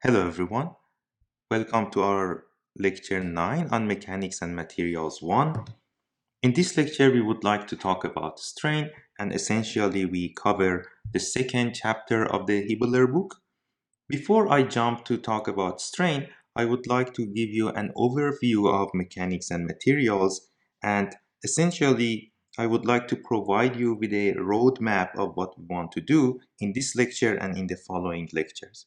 Hello everyone, welcome to our lecture 9 on Mechanics and Materials 1. In this lecture we would like to talk about strain, and essentially we cover the second chapter of the Hibbeler book. Before I jump to talk about strain, I would like to give you an overview of Mechanics and Materials, and essentially I would like to provide you with a roadmap of what we want to do in this lecture and in the following lectures.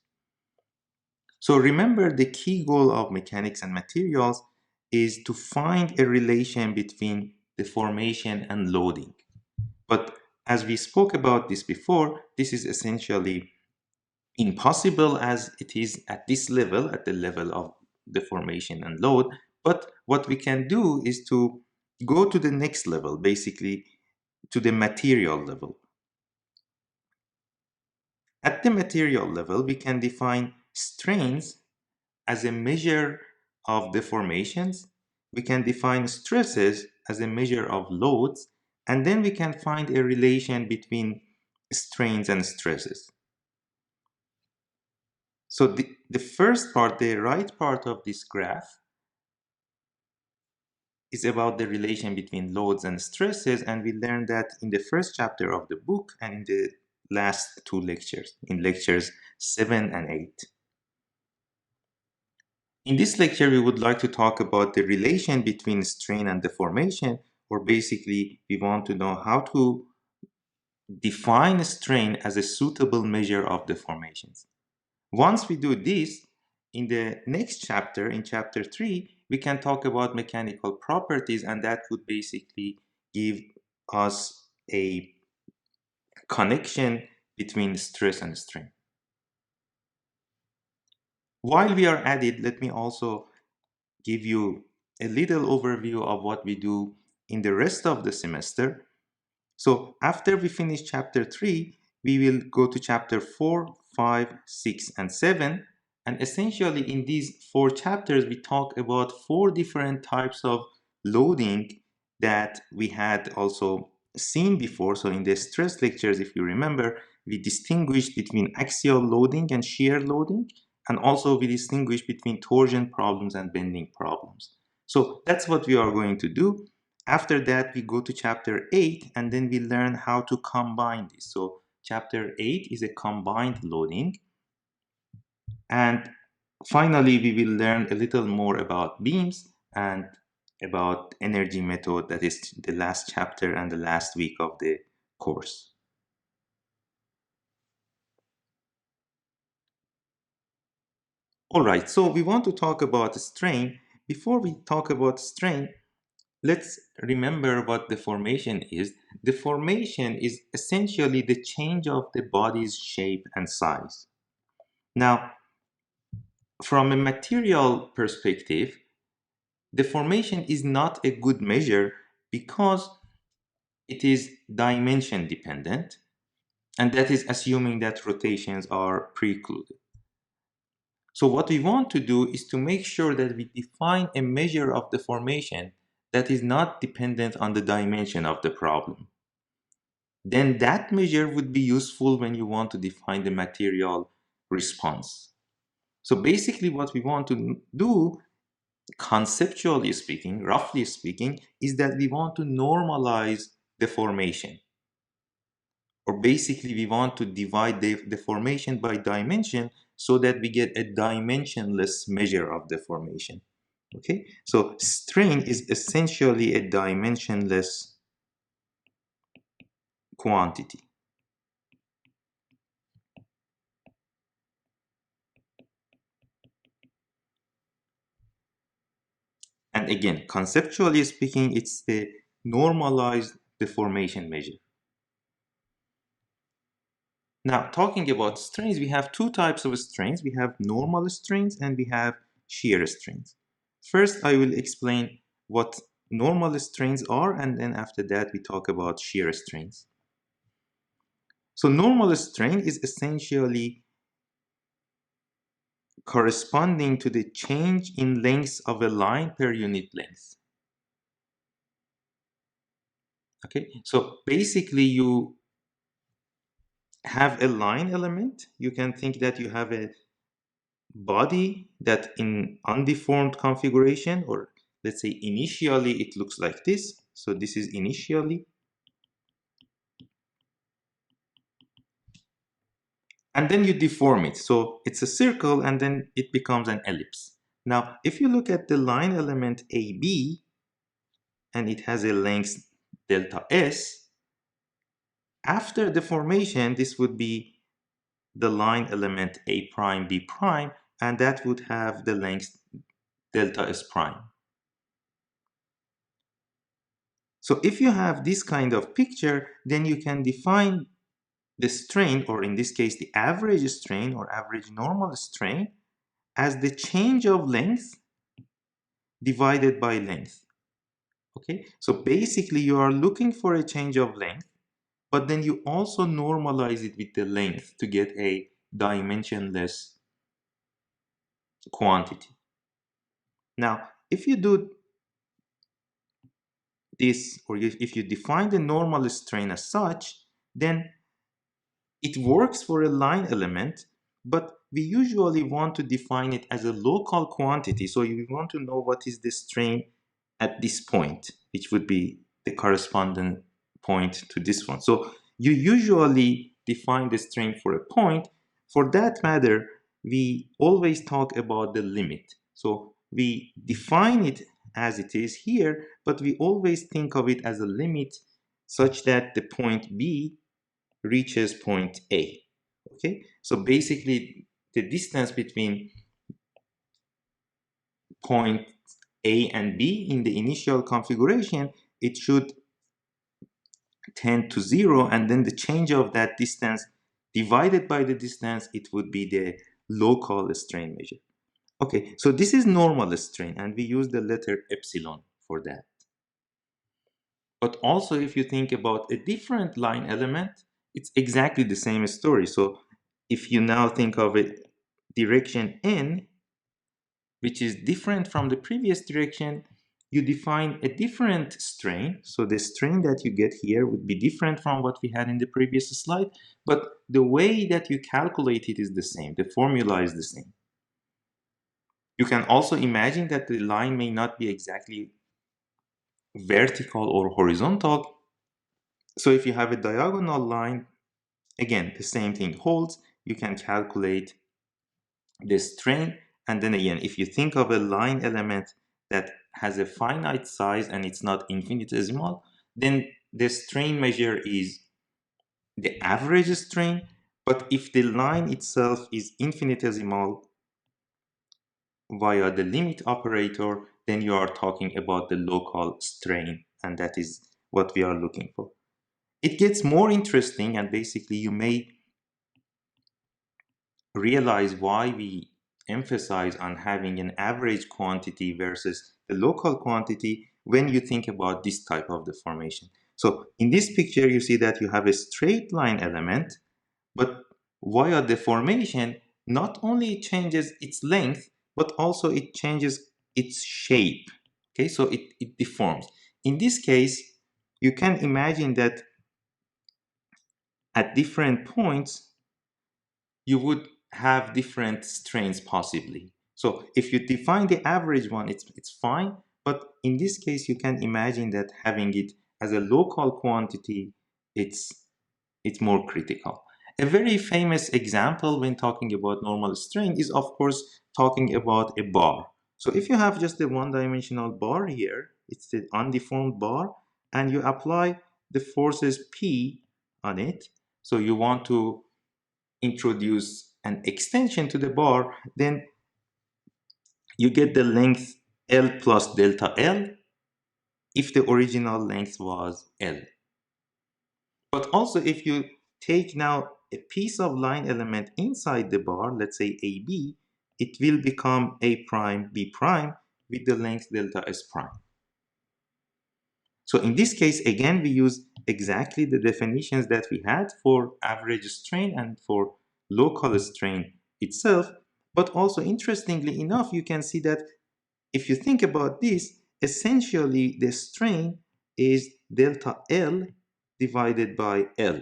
So remember, the key goal of mechanics and materials is to find a relation between deformation and loading. But as we spoke about this before, this is essentially impossible as it is at this level, at the level of deformation and load. But what we can do is to go to the next level, basically to the material level. At the material level, we can define strains as a measure of deformations. We can define stresses as a measure of loads, and then we can find a relation between strains and stresses. So the first part, the right part of this graph, is about the relation between loads and stresses, and we learned that in the first chapter of the book and in the last two lectures, in lectures 7 and 8. In this lecture, we would like to talk about the relation between strain and deformation, or basically we want to know how to define strain as a suitable measure of deformations. Once we do this, in the next chapter, in chapter 3, we can talk about mechanical properties, and that would basically give us a connection between stress and strain. While we are at it, let me also give you a little overview of what we do in the rest of the semester. So after we finish chapter 3, we will go to chapter 4, 5, 6, and 7. And essentially in these 4 chapters, we talk about 4 different types of loading that we had also seen before. So in the stress lectures, if you remember, we distinguished between axial loading and shear loading. And also we distinguish between torsion problems and bending problems. So that's what we are going to do. After that, we go to chapter 8, and then we learn how to combine this. So chapter 8 is a combined loading. And finally, we will learn a little more about beams and about energy method. That is the last chapter and the last week of the course. All right, so we want to talk about strain. Before we talk about strain, let's remember what deformation is. Deformation is essentially the change of the body's shape and size. Now, from a material perspective, deformation is not a good measure because it is dimension dependent, and that is assuming that rotations are precluded. So what we want to do is to make sure that we define a measure of deformation that is not dependent on the dimension of the problem. Then that measure would be useful when you want to define the material response. So basically what we want to do, conceptually speaking, roughly speaking, is that we want to normalize deformation. Or basically we want to divide the deformation by dimension so that we get a dimensionless measure of deformation. Okay, so strain is essentially a dimensionless quantity. And again, conceptually speaking, it's the normalized deformation measure. Now, talking about strains, we have 2 types of strains. We have normal strains and we have shear strains. First, I will explain what normal strains are, and then after that, we talk about shear strains. So normal strain is essentially corresponding to the change in length of a line per unit length. Okay, so basically you have a line element. You can think that you have a body that in undeformed configuration, or let's say initially it looks like this. So this is initially. And then you deform it. So it's a circle and then it becomes an ellipse. Now, if you look at the line element AB and it has a length delta S, after deformation, this would be the line element A prime B prime, and that would have the length delta S prime. So if you have this kind of picture, then you can define the strain, or in this case, the average strain or average normal strain, as the change of length divided by length. Okay, so basically you are looking for a change of length, but then you also normalize it with the length to get a dimensionless quantity. Now, if you do this, or if you define the normal strain as such, then it works for a line element, but we usually want to define it as a local quantity. So you want to know what is the strain at this point, which would be the corresponding point to this one. So you usually define the strain for a point. For that matter, we always talk about the limit. So we define it as it is here, but we always think of it as a limit such that the point B reaches point A. Okay, so basically the distance between point A and B in the initial configuration, it should tend to 0, and then the change of that distance divided by the distance, it would be the local strain measure. Okay, so this is normal strain, and we use the letter epsilon for that. But also, if you think about a different line element, it's exactly the same story. So if you now think of it direction n, which is different from the previous direction, you define a different strain. So the strain that you get here would be different from what we had in the previous slide, but the way that you calculate it is the same. The formula is the same. You can also imagine that the line may not be exactly vertical or horizontal. So if you have a diagonal line, again, the same thing holds. You can calculate the strain. And then again, if you think of a line element that has a finite size and it's not infinitesimal, then the strain measure is the average strain. But if the line itself is infinitesimal via the limit operator, then you are talking about the local strain, and that is what we are looking for. It gets more interesting, and basically you may realize why we emphasize on having an average quantity versus the local quantity when you think about this type of deformation. So in this picture, you see that you have a straight line element, but via deformation, not only it changes its length, but also it changes its shape. Okay, so it deforms. In this case, you can imagine that at different points, you would have different strains possibly. So if you define the average one, it's fine. But in this case, you can imagine that having it as a local quantity, it's more critical. A very famous example when talking about normal strain is, of course, talking about a bar. So if you have just a one-dimensional bar here, it's the undeformed bar, and you apply the forces P on it. So you want to introduce an extension to the bar, then you get the length L plus delta L if the original length was L. But also if you take now a piece of line element inside the bar, let's say AB, it will become A prime B prime with the length delta S prime. So in this case, again, we use exactly the definitions that we had for average strain and for local strain itself. But also, interestingly enough, you can see that if you think about this, essentially the strain is delta L divided by L.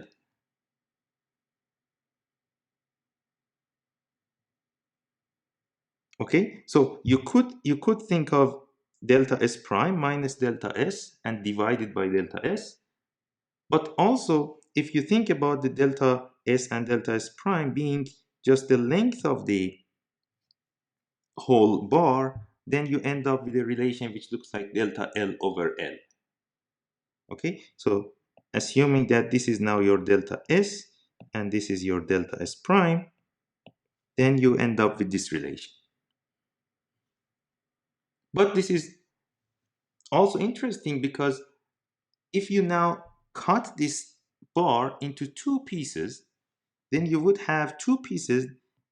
Okay, so you could think of delta S prime minus delta S and divided by delta S. But also, if you think about the delta S and delta S prime being just the length of the whole bar, then you end up with a relation which looks like delta L over L. Okay, so assuming that this is now your delta S and this is your delta S prime, then you end up with this relation. But this is also interesting because if you now cut this bar into two pieces, then you would have two pieces,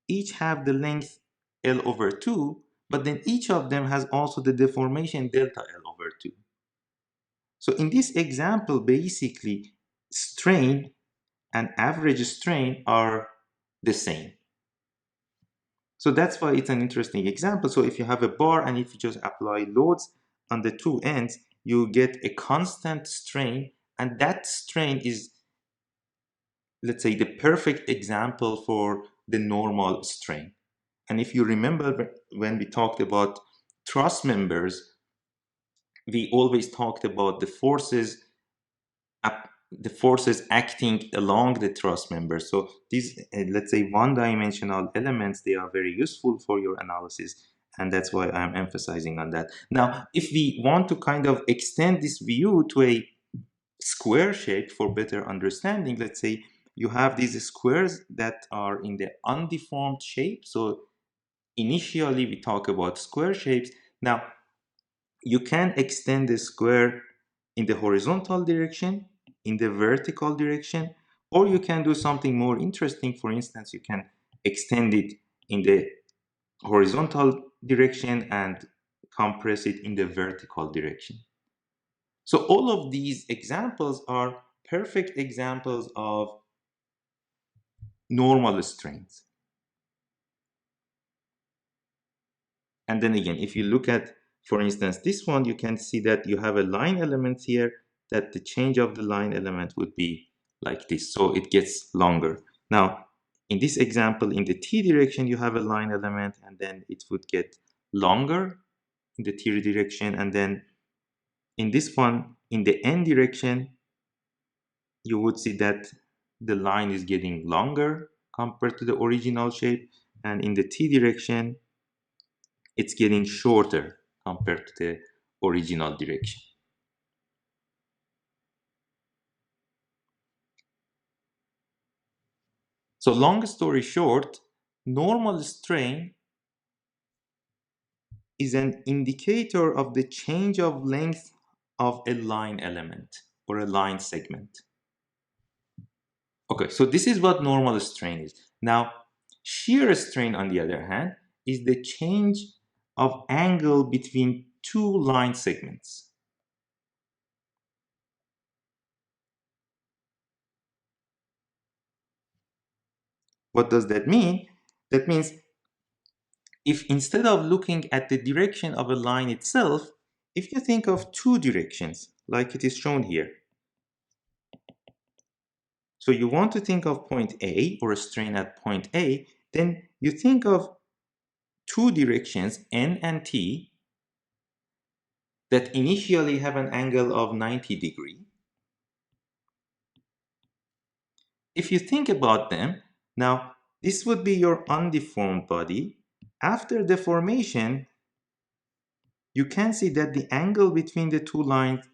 each have the length L over 2, but then each of them has also the deformation delta L over 2. So in this example, basically, strain and average strain are the same. So that's why it's an interesting example. So if you have a bar and if you just apply loads on the two ends, you get a constant strain, and that strain is, let's say, the perfect example for the normal strain. And if you remember when we talked about truss members, we always talked about the forces acting along the truss member. So these, let's say, one-dimensional elements, they are very useful for your analysis, and that's why I'm emphasizing on that. Now, if we want to kind of extend this view to a square shape for better understanding, let's say you have these squares that are in the undeformed shape. So initially we talk about square shapes. Now you can extend the square in the horizontal direction, in the vertical direction, or you can do something more interesting. For instance, you can extend it in the horizontal direction and compress it in the vertical direction. So all of these examples are perfect examples of normal strains. And then again, if you look at, for instance, this one, you can see that you have a line element here, that the change of the line element would be like this. So it gets longer. Now, in this example, in the t direction, you have a line element, and then it would get longer in the t direction. And then in this one, in the n direction, you would see that the line is getting longer compared to the original shape. And in the t direction, it's getting shorter compared to the original direction. So long story short, normal strain is an indicator of the change of length of a line element or a line segment. Okay, so this is what normal strain is. Now, shear strain, on the other hand, is the change of angle between two line segments. What does that mean? That means if instead of looking at the direction of a line itself, if you think of two directions, like it is shown here. So you want to think of point A or a strain at point A, then you think of two directions, N and T, that initially have an angle of 90 degrees. If you think about them, now this would be your undeformed body. After deformation, you can see that the angle between the two lines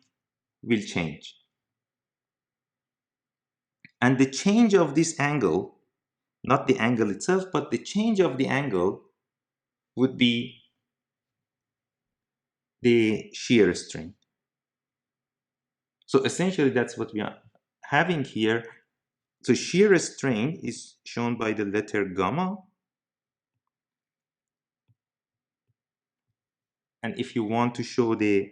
will change. And the change of this angle, not the angle itself, but the change of the angle would be the shear strain. So essentially that's what we are having here. So shear strain is shown by the letter gamma. And if you want to show the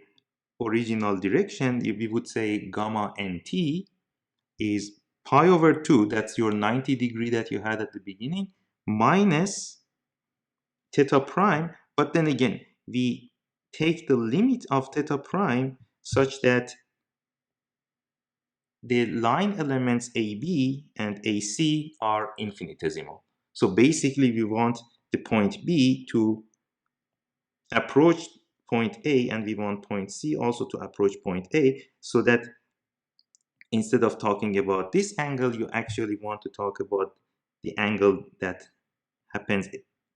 original direction, we would say gamma nt is pi over 2, that's your 90 degree that you had at the beginning, minus theta prime. But then again, we take the limit of theta prime such that the line elements AB and AC are infinitesimal. So basically we want the point B to approach point A and we want point C also to approach point A, so that instead of talking about this angle, you actually want to talk about the angle that happens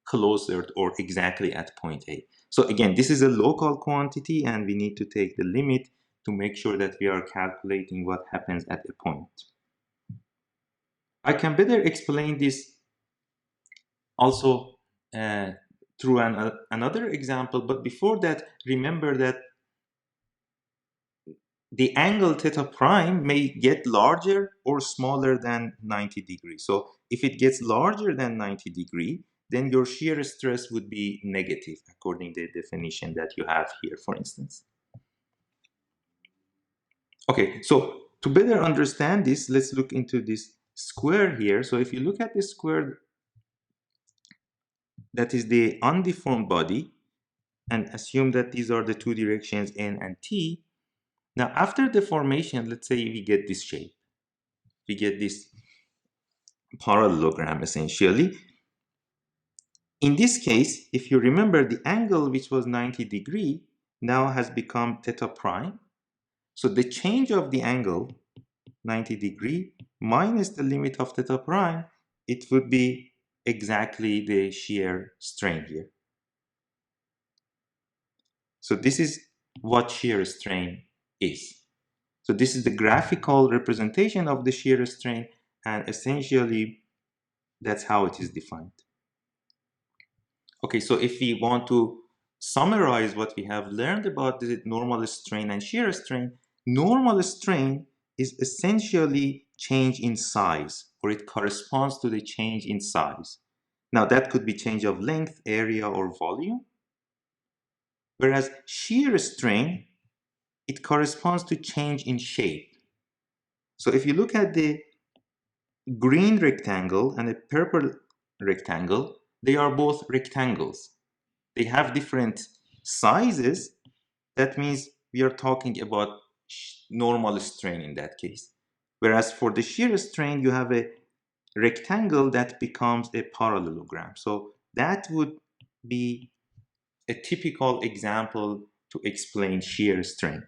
closer or exactly at point A. So again, this is a local quantity and we need to take the limit to make sure that we are calculating what happens at a point. I can better explain this also through another example, but before that, remember that the angle theta prime may get larger or smaller than 90 degrees. So if it gets larger than 90 degrees, then your shear stress would be negative according to the definition that you have here, for instance. Okay, so to better understand this, let's look into this square here. So if you look at this square, that is the undeformed body, and assume that these are the two directions n and t. Now after deformation, let's say we get this shape. We get this parallelogram essentially. In this case, if you remember, the angle which was 90 degree now has become theta prime. So the change of the angle 90 degree minus the limit of theta prime, it would be exactly the shear strain here. So this is what shear strain is. So this is the graphical representation of the shear strain, and essentially that's how it is defined. Okay, so if we want to summarize what we have learned about the normal strain and shear strain, normal strain is essentially change in size, or it corresponds to the change in size. Now that could be change of length, area, or volume. Whereas shear strain, it corresponds to change in shape. So if you look at the green rectangle and a purple rectangle, they are both rectangles. They have different sizes. That means we are talking about normal strain in that case. Whereas for the shear strain, you have a rectangle that becomes a parallelogram. So that would be a typical example to explain shear strain.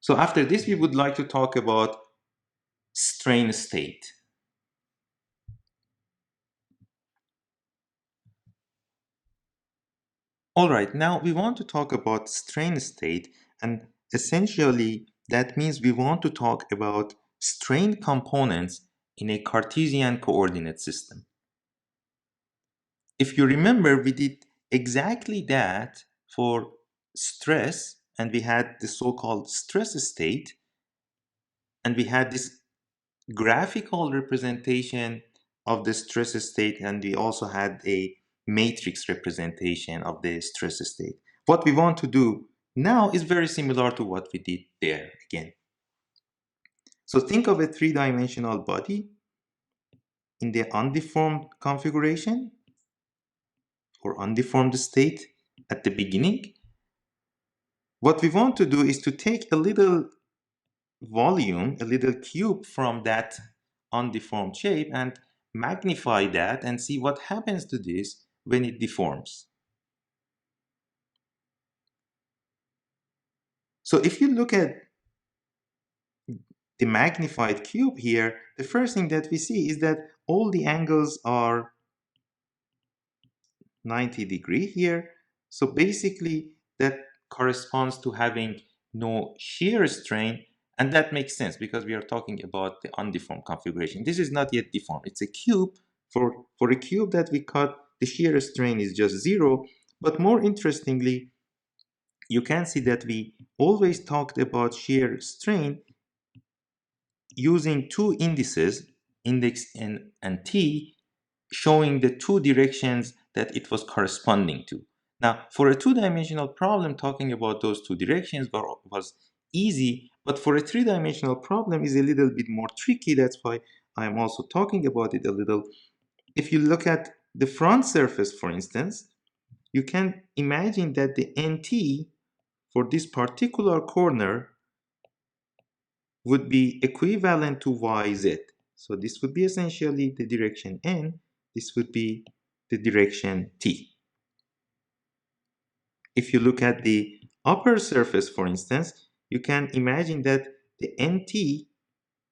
So after this, we would like to talk about strain state. All right, now we want to talk about strain state, and essentially that means we want to talk about strain components in a Cartesian coordinate system. If you remember, we did exactly that for stress, and we had the so-called stress state, and we had this graphical representation of the stress state, and we also had a matrix representation of the stress state. What we want to do now is very similar to what we did there again. So think of a three-dimensional body in the undeformed configuration or undeformed state at the beginning. What we want to do is to take a little volume, a little cube from that undeformed shape and magnify that and see what happens to this when it deforms. So if you look at the magnified cube here, the first thing that we see is that all the angles are 90 degree here. So basically that corresponds to having no shear strain, and that makes sense because we are talking about the undeformed configuration. This is not yet deformed. It's a cube. For a cube that we cut, the shear strain is just 0. But more interestingly, you can see that we always talked about shear strain using two indices, index n and t, showing the two directions that it was corresponding to. Now, for a two-dimensional problem, talking about those two directions was easy, but for a three-dimensional problem is a little bit more tricky. That's why I'm also talking about it a little. If you look at the front surface, for instance, you can imagine that the nt for this particular corner would be equivalent to yz. So this would be essentially the direction N. This would be the direction T. If you look at the upper surface, for instance, you can imagine that the NT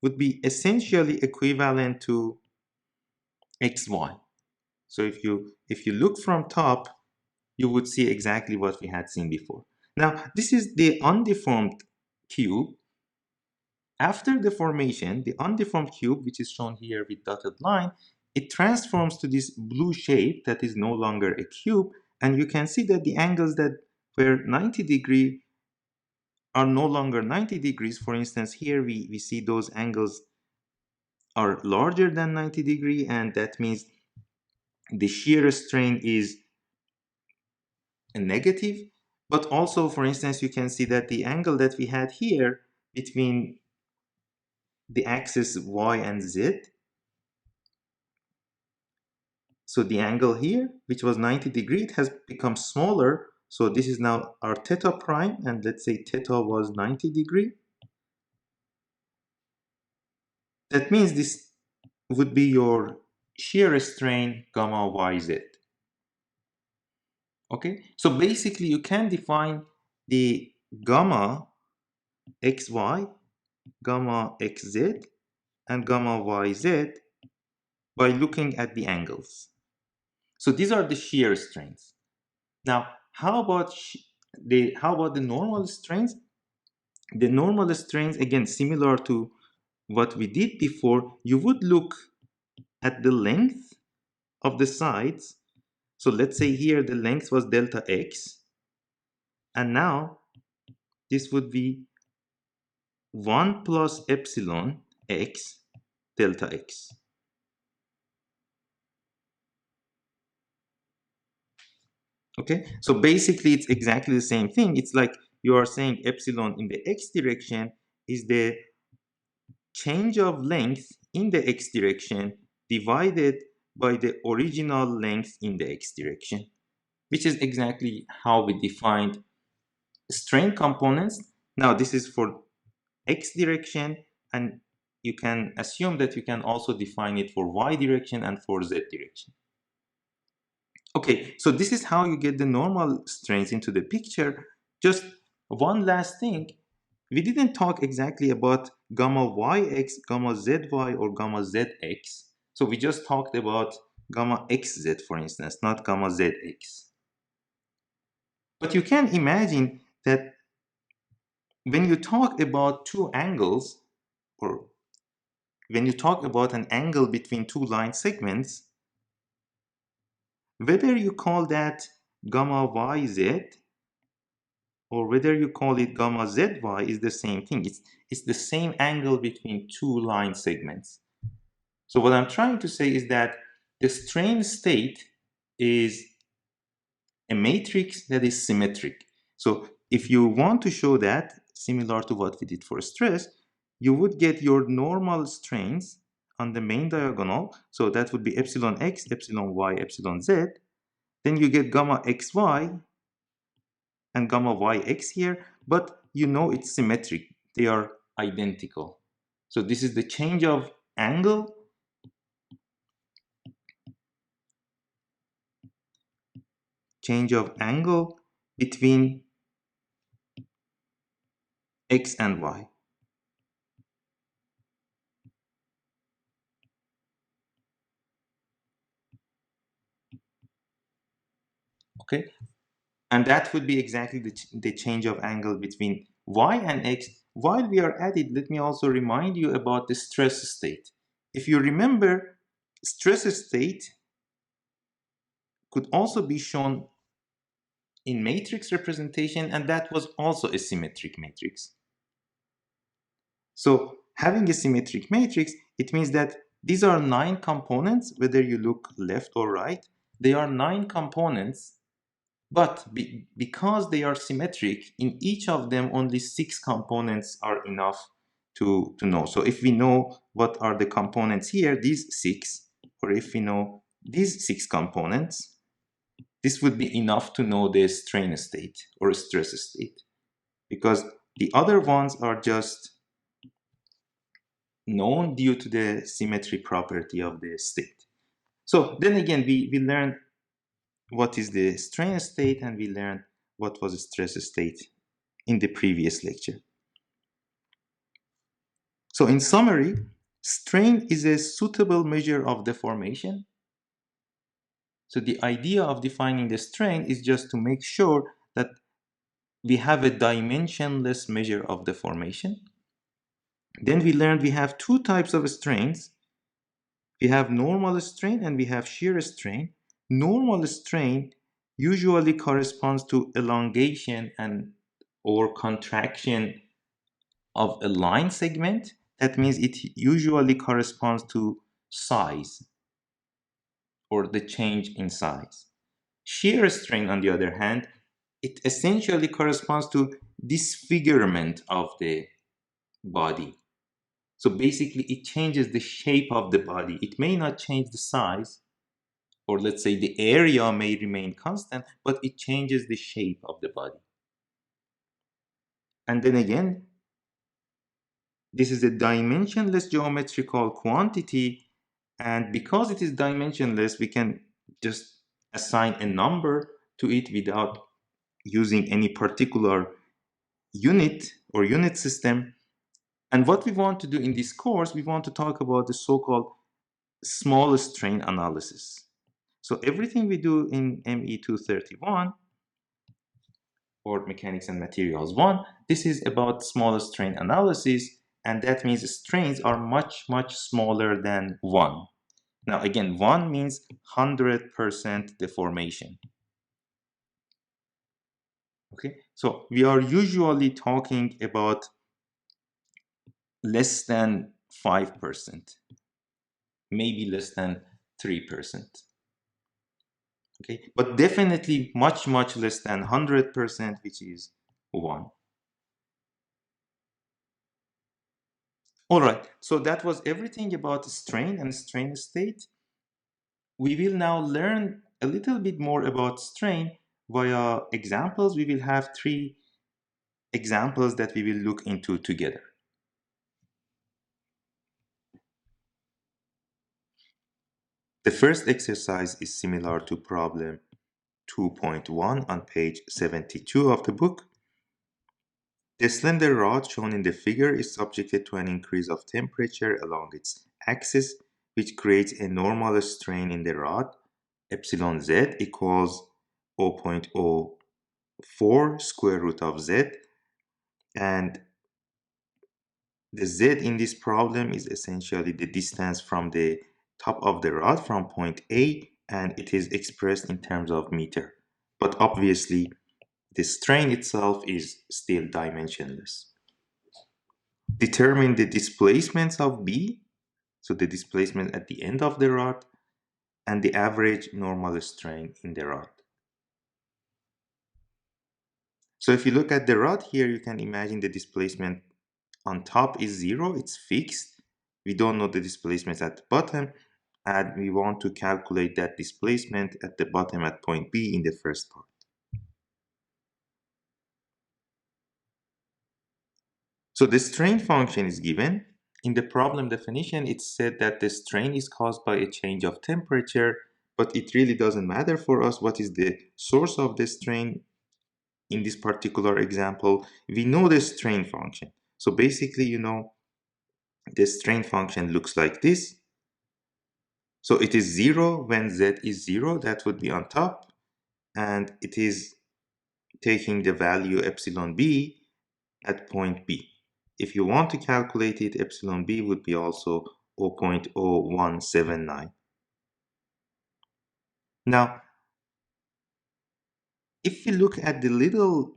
would be essentially equivalent to XY. So if you look from top, you would see exactly what we had seen before. Now, this is the undeformed cube. After deformation, the undeformed cube, which is shown here with dotted line, it transforms to this blue shape that is no longer a cube. And you can see that the angles that were 90 degrees are no longer 90 degrees. For instance, here we see those angles are larger than 90 degrees, and that means the shear strain is a negative. But also, for instance, you can see that the angle that we had here between the axis y and z, so the angle here, which was 90 degrees, it has become smaller. So this is now our theta prime, and let's say theta was 90 degrees. That means this would be your shear strain gamma yz. Okay, so basically you can define the gamma xy, gamma xz, and gamma yz by looking at the angles. So these are the shear strains. Now, how about the normal strains? The normal strains, again, similar to what we did before, you would look at the length of the sides. So let's say here the length was delta x, and now this would be 1 plus epsilon x delta x. Okay, so basically it's exactly the same thing. It's like you are saying epsilon in the x direction is the change of length in the x direction divided by the original length in the x direction, which is exactly how we defined strain components. Now this is for x direction, and you can assume that you can also define it for y direction and for z direction. Okay, so this is how you get the normal strains into the picture. Just one last thing. We didn't talk exactly about gamma yx, gamma zy, or gamma zx. So we just talked about gamma xz, for instance, not gamma zx. But you can imagine that when you talk about two angles, or when you talk about an angle between two line segments, whether you call that gamma yz or whether you call it gamma zy is the same thing. It's the same angle between two line segments. So what I'm trying to say is that the strain state is a matrix that is symmetric. So if you want to show that, similar to what we did for stress, you would get your normal strains on the main diagonal. So that would be epsilon x, epsilon y, epsilon z. Then you get gamma xy and gamma yx here, but you know it's symmetric. They are identical. So this is the change of angle between x and y. Okay, and that would be exactly the change of angle between y and x. While we are at it, let me also remind you about the stress state. If you remember, stress state could also be shown in matrix representation, and that was also a symmetric matrix. So having a symmetric matrix, it means that these are 9 components, whether you look left or right. They are 9 components, but because they are symmetric, in each of them only 6 components are enough to know. So if we know what are the components here, these 6, or if we know these 6 components, this would be enough to know the strain state or stress state, because the other ones are just known due to the symmetry property of the state. So then again, we learned what is the strain state, and we learned what was a stress state in the previous lecture. So in summary, strain is a suitable measure of deformation. So the idea of defining the strain is just to make sure that we have a dimensionless measure of deformation. Then we learned we have two types of strains. We have normal strain and we have shear strain. Normal strain usually corresponds to elongation and or contraction of a line segment. That means it usually corresponds to size or the change in size. Shear strain, on the other hand, it essentially corresponds to disfigurement of the body. So basically, it changes the shape of the body. It may not change the size, or let's say the area may remain constant, but it changes the shape of the body. And then again, this is a dimensionless geometrical quantity, and because it is dimensionless, we can just assign a number to it without using any particular unit or unit system. And what we want to do in this course, we want to talk about the so-called small strain analysis. So everything we do in ME 231 or Mechanics and Materials 1, this is about small strain analysis, and that means strains are much, much smaller than 1. Now again, 1 means 100% deformation. Okay, so we are usually talking about less than 5%, maybe less than 3%. Okay, but definitely much, much less than 100%, which is 1. All right, so that was everything about strain and strain state. We will now learn a little bit more about strain via examples. We will have 3 examples that we will look into together. The first exercise is similar to problem 2.1 on page 72 of the book. The slender rod shown in the figure is subjected to an increase of temperature along its axis, which creates a normal strain in the rod. Epsilon z equals 0.04 square root of z, and the z in this problem is essentially the distance from the top of the rod from point A, and it is expressed in terms of meter. But obviously, the strain itself is still dimensionless. Determine the displacements of B, so the displacement at the end of the rod, and the average normal strain in the rod. So if you look at the rod here, you can imagine the displacement on top is 0, it's fixed. We don't know the displacements at the bottom, and we want to calculate that displacement at the bottom at point B in the first part. So the strain function is given. In the problem definition, it's said that the strain is caused by a change of temperature, but it really doesn't matter for us what is the source of the strain. In this particular example, we know the strain function. So basically, you know, the strain function looks like this. So it is 0 when z is 0, that would be on top, and it is taking the value epsilon b at point B. If you want to calculate it, epsilon b would be also 0.0179. Now, if we look at the little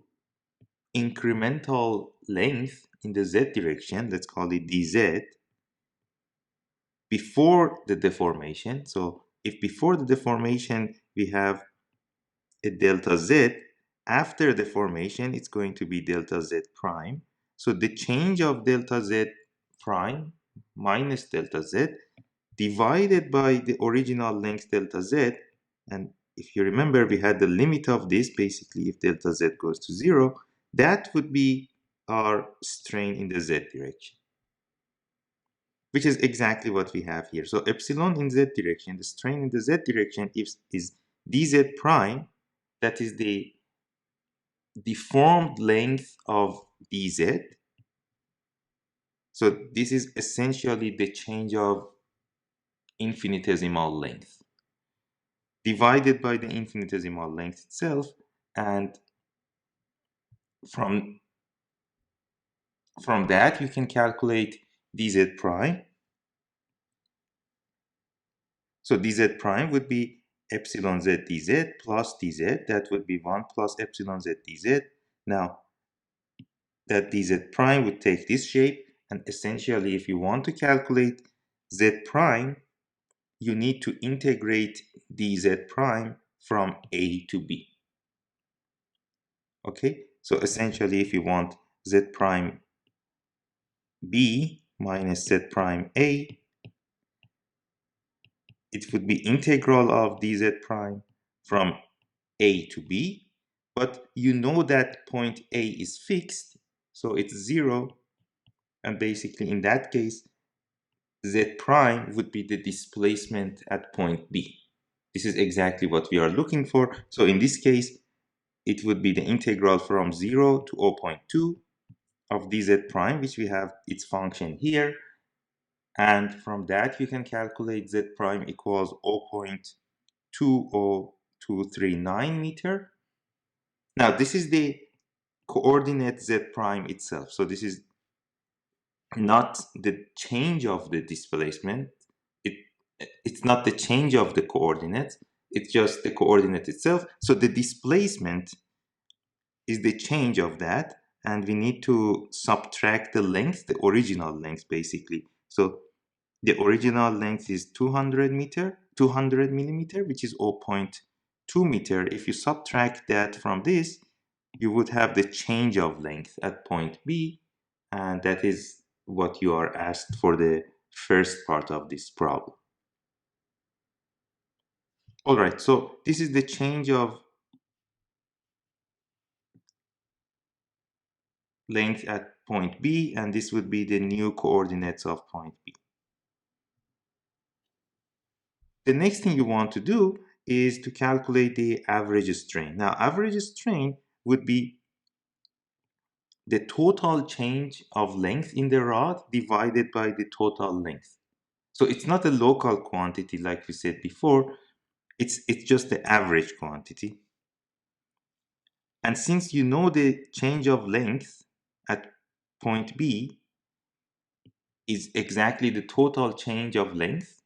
incremental length in the z direction, let's call it dz, before the deformation, so if before the deformation we have a delta z, after deformation it's going to be delta z prime. So the change of delta z prime minus delta z divided by the original length delta z, and if you remember, we had the limit of this. Basically, if delta z goes to 0, that would be our strain in the z direction. which is exactly what we have here. So epsilon in z direction, the strain in the z direction is dz prime, that is the deformed length of dz. So this is essentially the change of infinitesimal length divided by the infinitesimal length itself, and from that you can calculate dz prime. So dz prime would be epsilon z dz plus dz. That would be 1 plus epsilon z dz. Now that dz prime would take this shape, and essentially if you want to calculate z prime, you need to integrate dz prime from a to b. Okay, so essentially if you want z prime b minus z prime a, it would be integral of dz prime from a to b, but you know that point A is fixed, so it's 0, and basically in that case z prime would be the displacement at point B. This is exactly what we are looking for. So in this case it would be the integral from 0 to 0.2 of dz prime, which we have its function here, and from that you can calculate z prime equals 0.20239 meter. Now this is the coordinate z prime itself. So this is not the change of the displacement. It's not the change of the coordinates. It's just the coordinate itself. So the displacement is the change of that, and we need to subtract the length, the original length basically. So the original length is 200 millimeter, which is 0.2 meter. If you subtract that from this, you would have the change of length at point B, and that is what you are asked for the first part of this problem. All right, so this is the change of length at point B, and this would be the new coordinates of point B. The next thing you want to do is to calculate the average strain. Now, average strain would be the total change of length in the rod divided by the total length. So it's not a local quantity like we said before, it's just the average quantity. And since you know the change of length at point B is exactly the total change of length,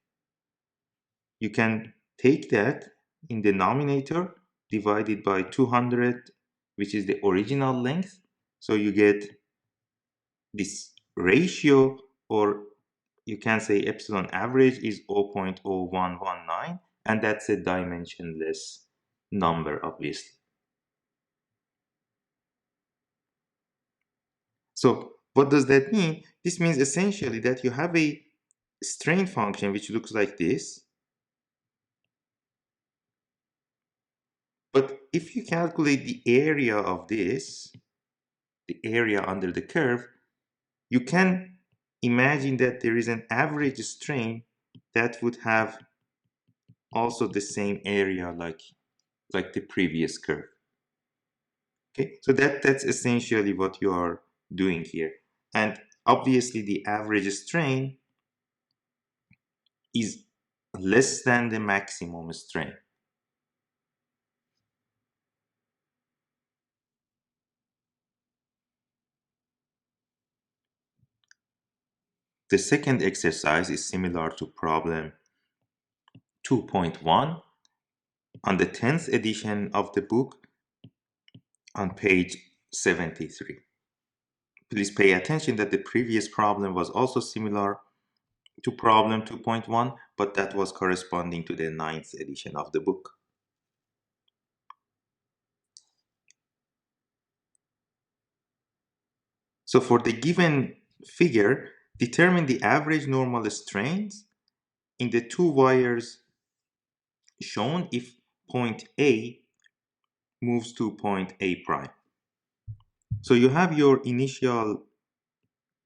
you can take that in the denominator divided by 200, which is the original length. So you get this ratio, or you can say epsilon average is 0.0119, and that's a dimensionless number, obviously. So what does that mean? This means essentially that you have a strain function which looks like this. But if you calculate the area of this, the area under the curve, you can imagine that there is an average strain that would have also the same area like the previous curve. Okay, so that's essentially what you are doing here. And obviously the average strain is less than the maximum strain. The second exercise is similar to problem 2.1 on the 10th edition of the book on page 73. Please pay attention that the previous problem was also similar to problem 2.1, but that was corresponding to the 9th edition of the book. So for the given figure, determine the average normal strains in the two wires shown if point A moves to point A prime. So you have your initial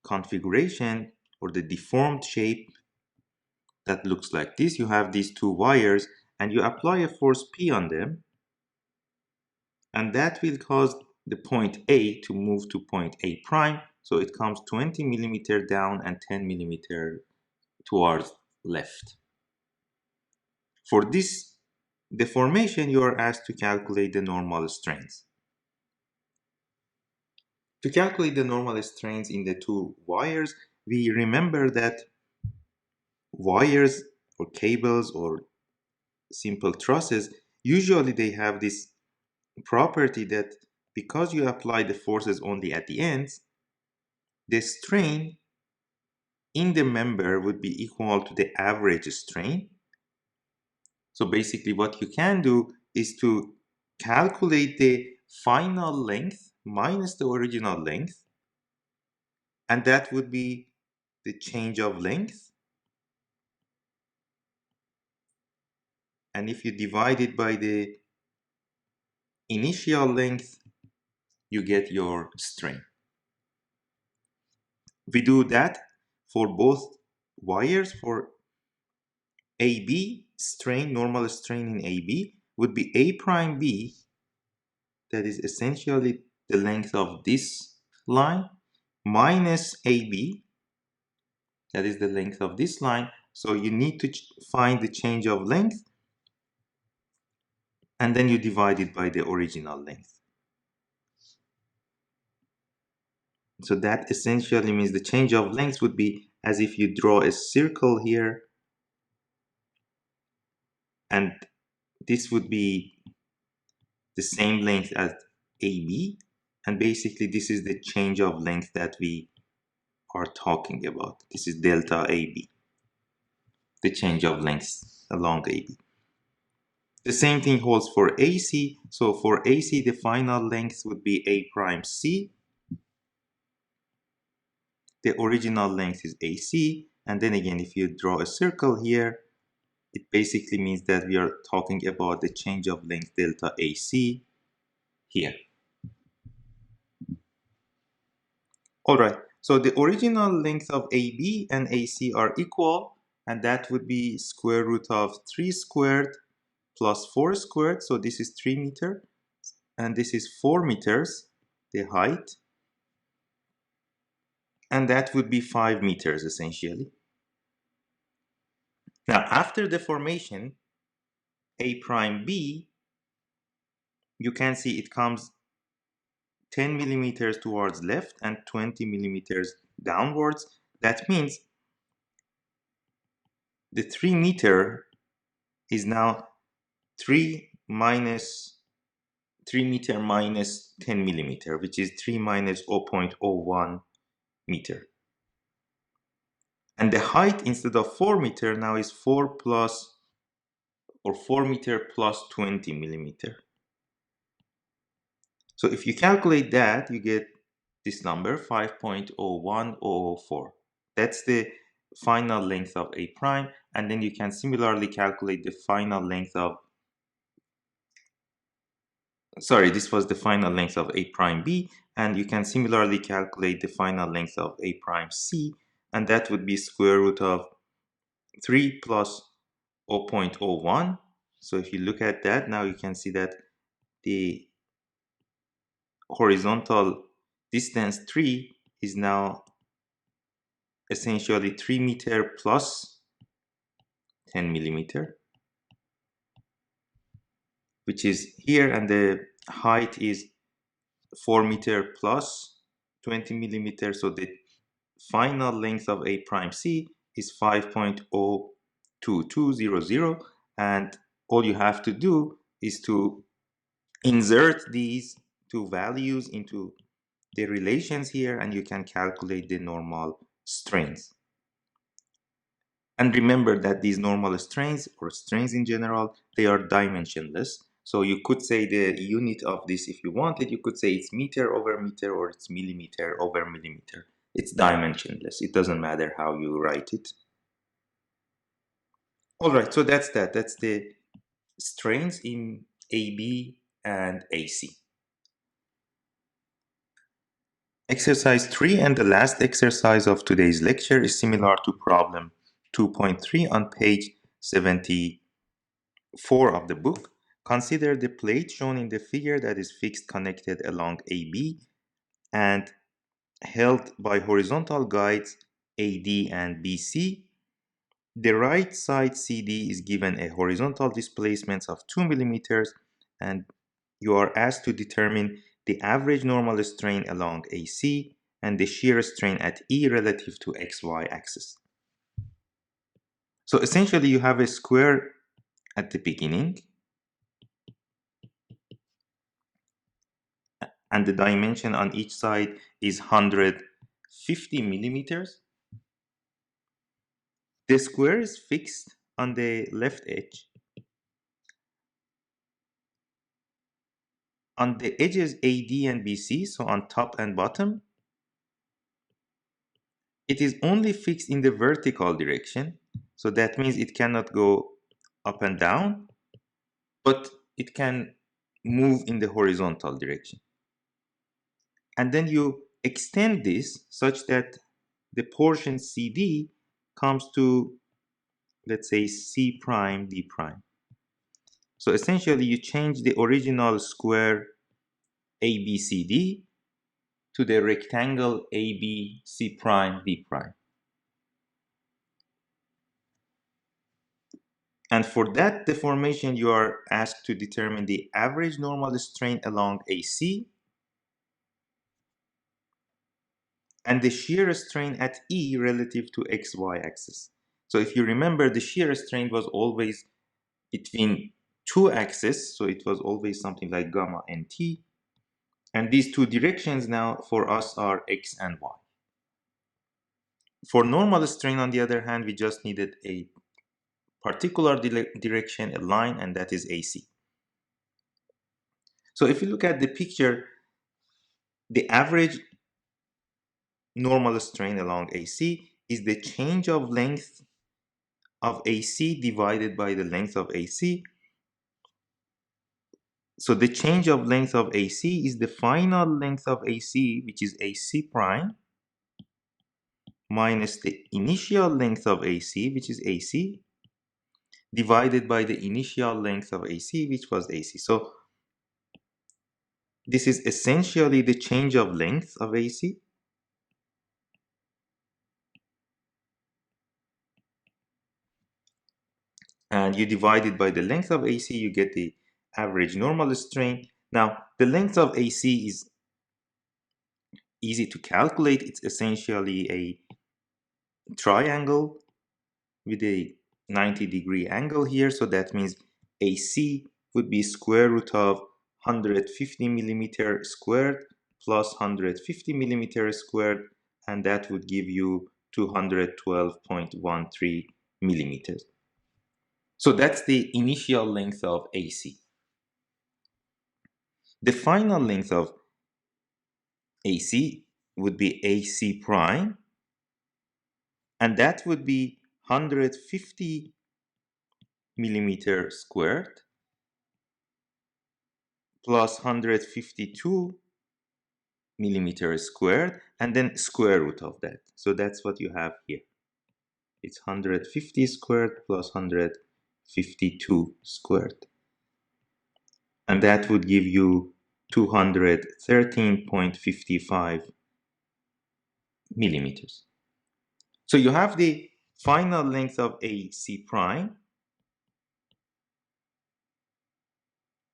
configuration or the deformed shape that looks like this. You have these two wires and you apply a force P on them, and that will cause the point A to move to point A prime. So it comes 20 millimeter down and 10 millimeter towards left. For this deformation, you are asked to calculate the normal strains. To calculate the normal strains in the two wires, we remember that wires or cables or simple trusses, usually they have this property that because you apply the forces only at the ends, the strain in the member would be equal to the average strain. So basically what you can do is to calculate the final length minus the original length, and that would be the change of length. And if you divide it by the initial length, you get your strain. We do that for both wires. For AB strain, normal strain in AB would be A prime B, that is essentially the length of this line, minus AB, that is the length of this line. So you need to find the change of length, and then you divide it by the original length. So that essentially means the change of length would be as if you draw a circle here, and this would be the same length as AB, and basically this is the change of length that we are talking about. This is delta AB, the change of length along AB. The same thing holds for AC. So for AC, the final length would be A prime C. The original length is AC. And then again, if you draw a circle here, it basically means that we are talking about the change of length delta AC here. All right, so the original length of AB and AC are equal, and that would be square root of 3 squared plus 4 squared. So this is 3 meters, and this is 4 meters, the height. And that would be 5 meters essentially. Now, after deformation, A prime B, you can see it comes 10 millimeters towards left and 20 millimeters downwards. That means the 3 meter is now 3 meter minus 10 millimeter, which is 3 minus 0.01 meter. And the height instead of 4 meter now is 4 plus, or 4 meter plus 20 millimeter. So if you calculate that, you get this number, 5.01004. That's the final length of A prime, and then you can similarly calculate the final length of, sorry, this was the final length of A prime B, and you can similarly calculate the final length of A prime C, and that would be square root of 3 plus 0.01. So if you look at that, now you can see that the horizontal distance 3 is now essentially 3 meter plus 10 millimeter, which is here, and the height is 4 meter plus 20 millimeter. So the final length of A prime C is 5.02200, and all you have to do is to insert these two values into the relations here, and you can calculate the normal strains. And remember that these normal strains, or strains in general, they are dimensionless. So you could say the unit of this, if you wanted, you could say it's meter over meter, or it's millimeter over millimeter. It's dimensionless. It doesn't matter how you write it. All right, so that's that. That's the strains in AB and AC. Exercise 3 and the last exercise of today's lecture is similar to problem 2.3 on page 74 of the book. Consider the plate shown in the figure that is fixed connected along AB and held by horizontal guides AD and BC. The right side CD is given a horizontal displacement of 2 millimeters, and you are asked to determine the average normal strain along AC and the shear strain at E relative to XY axis. So essentially you have a square at the beginning, and the dimension on each side is 150 millimeters. The square is fixed on the left edge. On the edges AD and BC, so on top and bottom, it is only fixed in the vertical direction. So that means it cannot go up and down, but it can move in the horizontal direction. And then you extend this such that the portion CD comes to, let's say, C prime, D prime. So essentially you change the original square ABCD to the rectangle ABC prime, D prime. And for that deformation, you are asked to determine the average normal strain along AC and the shear strain at E relative to XY axis. So if you remember, the shear strain was always between two axes, so it was always something like gamma and T. And these two directions now for us are X and Y. For normal strain, on the other hand, we just needed a particular direction, a line, and that is AC. So if you look at the picture, the average normal strain along AC is the change of length of AC divided by the length of AC. So the change of length of AC is the final length of AC, which is AC prime, minus the initial length of AC, which is AC, divided by the initial length of AC, which was AC. So this is essentially the change of length of AC. And you divide it by the length of AC, you get the average normal strain. Now, the length of AC is easy to calculate. It's essentially a triangle with a 90-degree angle here. So that means AC would be square root of 150 millimeter squared plus 150 millimeter squared, and that would give you 212.13 millimeters. So that's the initial length of AC. The final length of AC would be AC prime, and that would be 150 millimeter squared plus 152 millimeter squared, and then square root of that. So that's what you have here. It's 150 squared plus 152 squared. And that would give you 213.55 millimeters. So you have the final length of AC prime,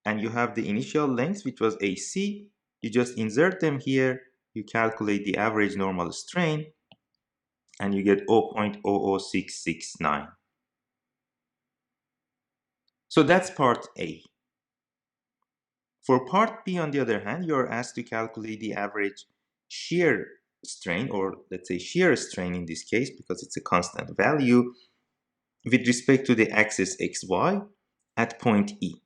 and you have the initial length, which was AC. You just insert them here, you calculate the average normal strain, and you get 0.00669. So that's part A. For part B, on the other hand, you're asked to calculate the average shear strain, or let's say shear strain in this case, because it's a constant value, with respect to the axis XY at point E.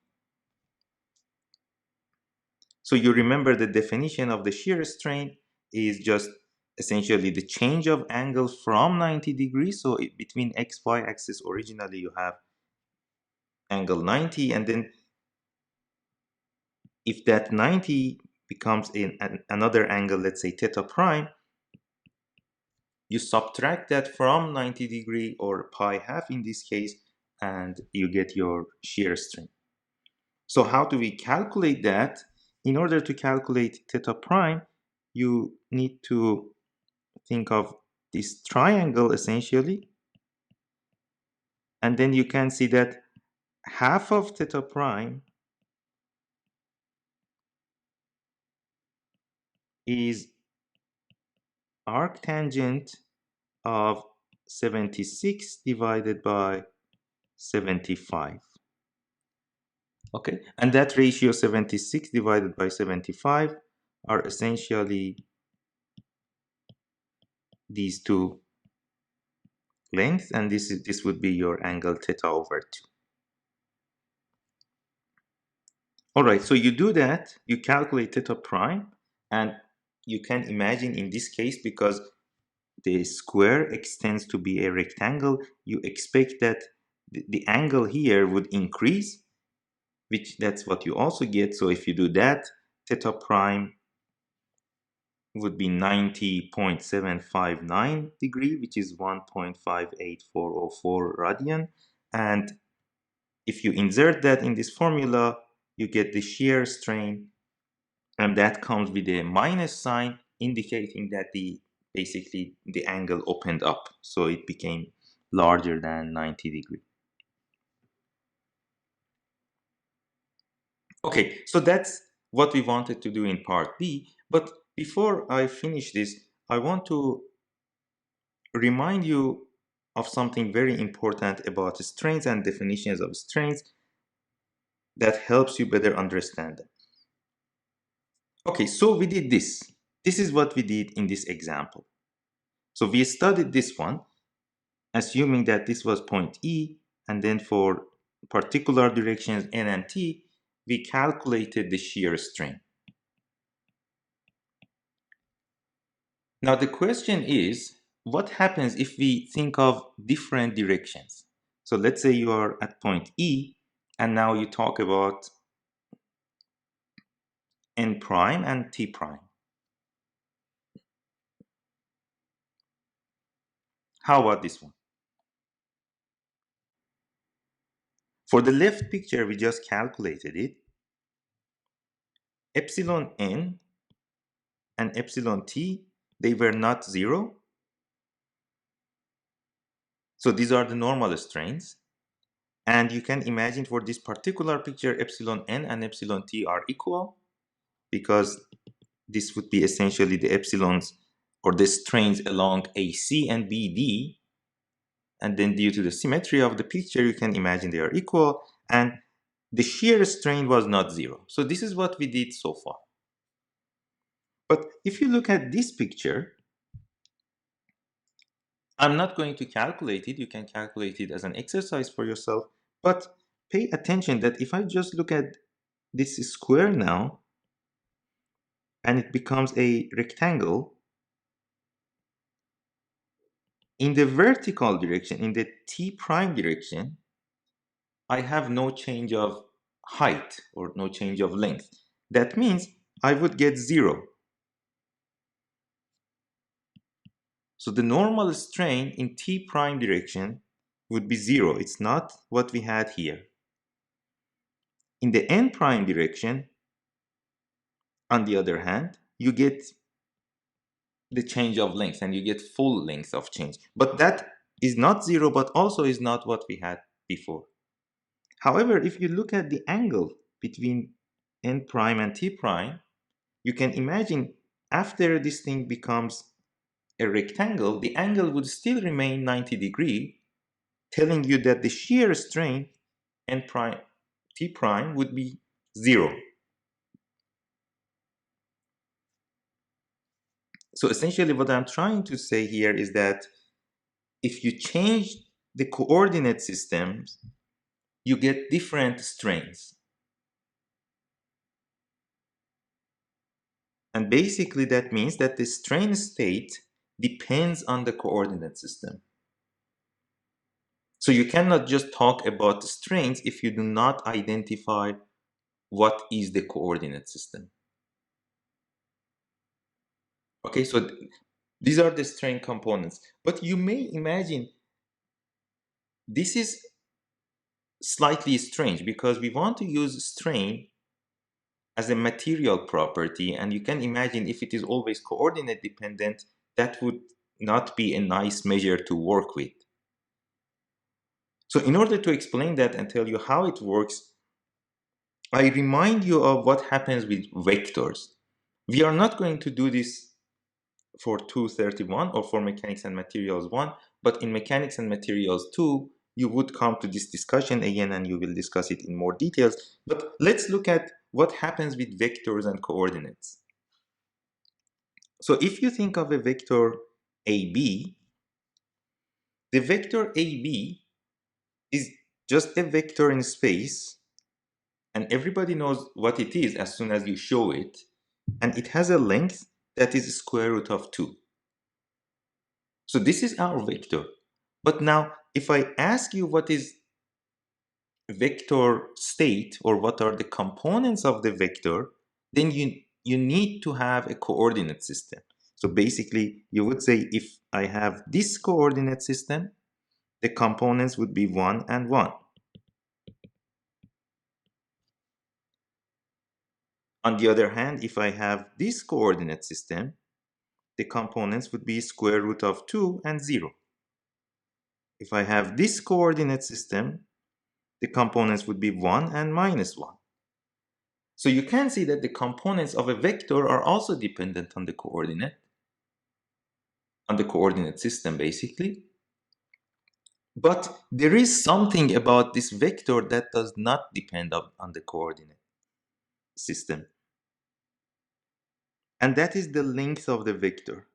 So you remember the definition of the shear strain is just essentially the change of angle from 90 degrees. So between XY axis, originally you have angle 90, and then if that 90 becomes another angle, let's say theta prime, you subtract that from 90 degree or pi half in this case, and you get your shear strain. So how do we calculate that? In order to calculate theta prime, you need to think of this triangle essentially, and then you can see that half of theta prime is arctangent of 76 divided by 75. Okay, and that ratio 76 divided by 75 are essentially these two lengths, and this would be your angle theta over 2. All right, so you do that, you calculate theta prime, and you can imagine in this case, because the square extends to be a rectangle, you expect that the angle here would increase, which that's what you also get. So if you do that, theta prime would be 90.759 degree, which is 1.58404 radian. And if you insert that in this formula, you get the shear strain, and that comes with a minus sign indicating that basically the angle opened up, so it became larger than 90 degree. Okay, so that's what we wanted to do in part B, but before I finish this, I want to remind you of something very important about strains and definitions of strains that helps you better understand them. Okay, so we did this. This is what we did in this example. So we studied this one, assuming that this was point E, and then for particular directions N and T, we calculated the shear strain. Now the question is, what happens if we think of different directions? So let's say you are at point E, and now you talk about N prime and T prime. How about this one? For the left picture, we just calculated it. Epsilon N and epsilon T, they were not zero. So these are the normal strains. And you can imagine for this particular picture, epsilon N and epsilon T are equal, because this would be essentially the epsilons or the strains along AC and BD. And then due to the symmetry of the picture, you can imagine they are equal. And the shear strain was not zero. So this is what we did so far. But if you look at this picture, I'm not going to calculate it. You can calculate it as an exercise for yourself. But pay attention that if I just look at this square now, and it becomes a rectangle, in the vertical direction, in the T prime direction, I have no change of height or no change of length. That means I would get 0. So the normal strain in T prime direction would be 0. It's not what we had here. In the N prime direction, on the other hand, you get the change of length and you get full length of change. But that is not 0, but also is not what we had before. However, if you look at the angle between N prime and T prime, you can imagine after this thing becomes a rectangle, the angle would still remain 90 degree, telling you that the shear strain N prime T prime would be 0. So essentially what I'm trying to say here is that if you change the coordinate systems, you get different strains. And basically that means that the strain state depends on the coordinate system. So you cannot just talk about strains if you do not identify what is the coordinate system. Okay, so these are the strain components. But you may imagine this is slightly strange because we want to use strain as a material property, and you can imagine if it is always coordinate dependent, that would not be a nice measure to work with. So in order to explain that and tell you how it works, I remind you of what happens with vectors. We are not going to do this for 231 or for mechanics and materials 1, but in mechanics and materials 2, you would come to this discussion again and you will discuss it in more details. But let's look at what happens with vectors and coordinates. So if you think of a vector AB, the vector AB is just a vector in space, and everybody knows what it is as soon as you show it, and it has a length that is square root of 2. So this is our vector. But now, if I ask you what is vector state or what are the components of the vector, then you need to have a coordinate system. So basically, you would say if I have this coordinate system, the components would be 1 and 1. On the other hand, if I have this coordinate system, the components would be square root of 2 and 0. If I have this coordinate system, the components would be 1 and minus 1. So you can see that the components of a vector are also dependent on the coordinate system basically. But there is something about this vector that does not depend on the coordinate system. And that is the length of the vector.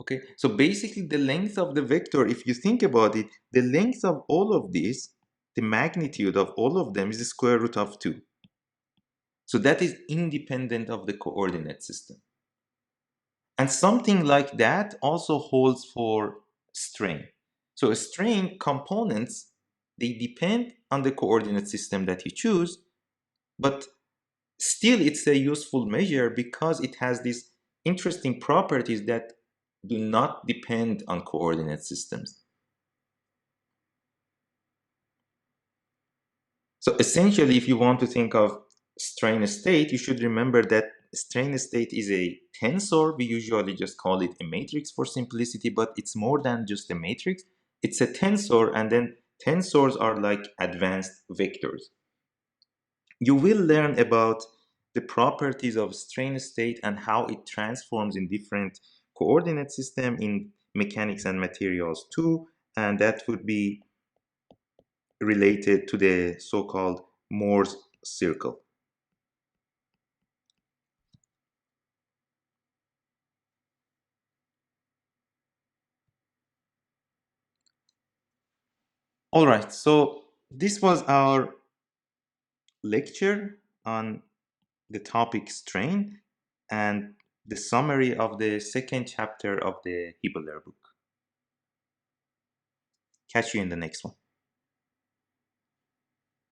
Okay, so basically the length of the vector, if you think about it, the length of all of these, the magnitude of all of them is the square root of 2. So that is independent of the coordinate system. And something like that also holds for strain. So strain components, they depend on the coordinate system that you choose, but still it's a useful measure because it has these interesting properties that do not depend on coordinate systems. So essentially, if you want to think of strain state, you should remember that strain state is a tensor. We usually just call it a matrix for simplicity, but it's more than just a matrix. It's a tensor, and then tensors are like advanced vectors. You will learn about the properties of strain state and how it transforms in different coordinate system in mechanics and materials too, and that would be related to the so-called Moore's circle. All right, so this was our lecture on the topic strain and the summary of the second chapter of the Hibbeler book. Catch you in the next one.